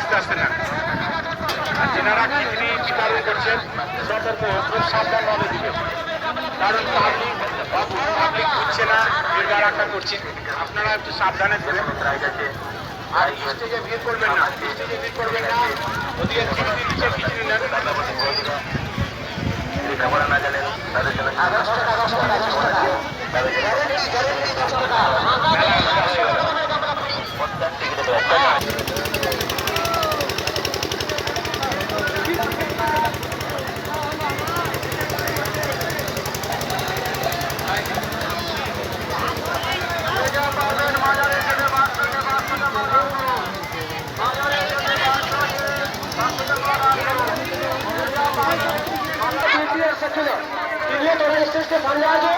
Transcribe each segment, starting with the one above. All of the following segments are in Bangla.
আস্তে আস্তে নেন। আর যেনারা খিচুড়ি বিতরণ করছেন সতর্ক খুব সাবধানভাবে দিবেন, কারণ পাবলিক বুঝছে না ভিড় রাখা করছে, আপনারা একটু সাবধানে দেবেন। আর স্টেজে ভিড় করবেন না, স্টেজে ভিড় করবেন না, ওদিকে খিচুড়ি দিচ্ছে খিচুড়ি নেন। কেমন না জানেন তাদের জন্য स्टेज के सामने आ जाओ,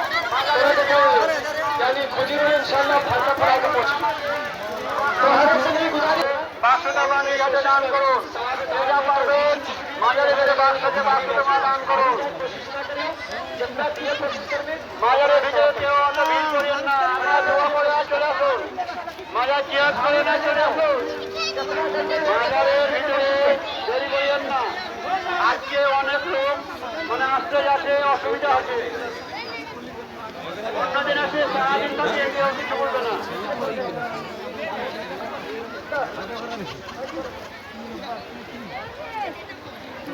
यानी खुद ही इंशाल्लाह भाषा पढ़ा के पहुंचे तो हर से नहीं गुजारिश बासुदानी याद दान करो पूजा पार्वण माजारे मेरे बासुदा दान करो माजारे ভিতরে কেউ অত ভিড় করিয়েন না, আমরা দোয়া করে চলে আসুন, মাজার জিয়াদ করে না চলে আসুন, মাজারের ভিতরে দেরি করিয়েন না। আজকে অনেক লোক মানে আসতে যাচ্ছে, অসুবিধা আছে, অন্যদিন আসে সারাদিন কাছে কেউ কিছু বলবে না।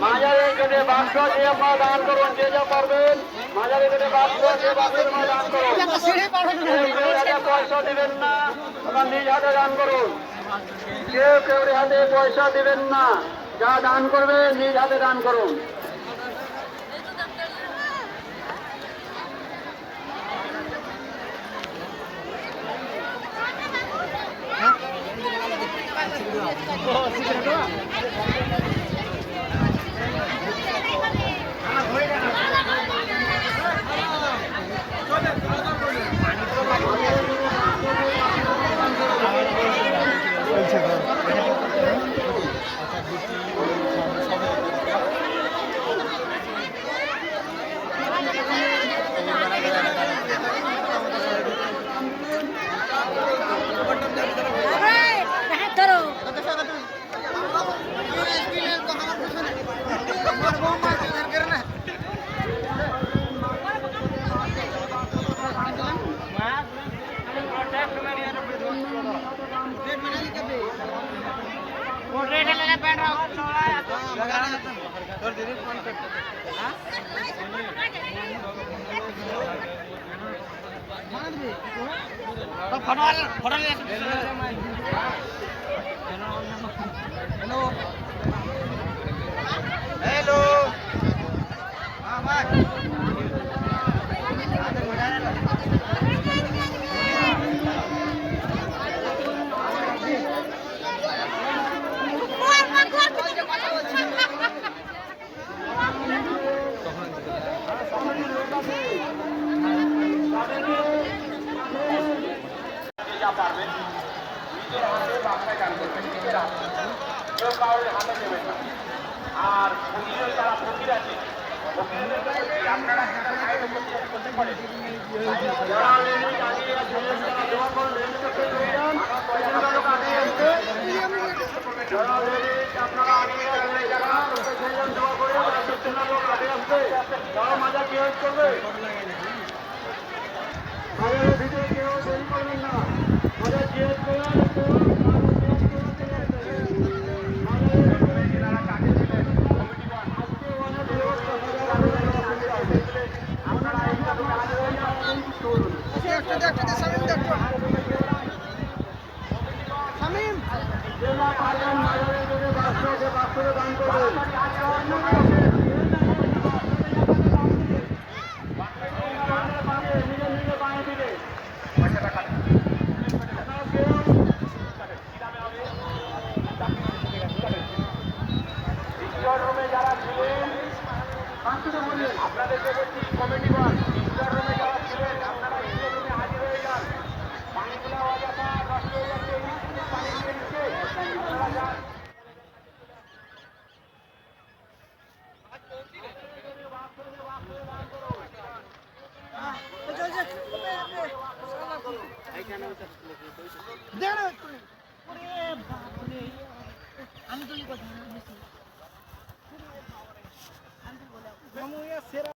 মাজারের গেটে বাক্স যে আপনারা দান করুন, যে যা পারবেন মাজারের গেটে বাক্স যে বাক্সের মা দান করুন, পয়সা দিবেন না, আপনার নিজ হাতে দান করুন, কেউ কেউ হাতে পয়সা দিবেন না, যা দান করবে নিজ হাতে দান করুন। हेलो পারবেন নিজের হাতে বাসায় গান করবেন, নিজের হাতে, কেউ কাউরে হাতে দেবেন না। আর ফকিরের যারা ফকির আছে আপনারা করতে পারেন, আপনারা মজা কি করবে ভিডিও কেউ দেরি করবেন না, মজা জিজ্ঞেস করেন দান করবেন। যারা ছিলেন আপনাদেরকে বলছি কমিটি ওয়ান রুমে যারা ছিলেন আপনারা রুমে হাজির হয়ে যান, পানিগুলো অযথা নষ্ট হয়ে যাচ্ছে, পানি নিয়ে নিচ্ছে, আপনারা যান। আমি তুলি কথা বেশি। আমি বলে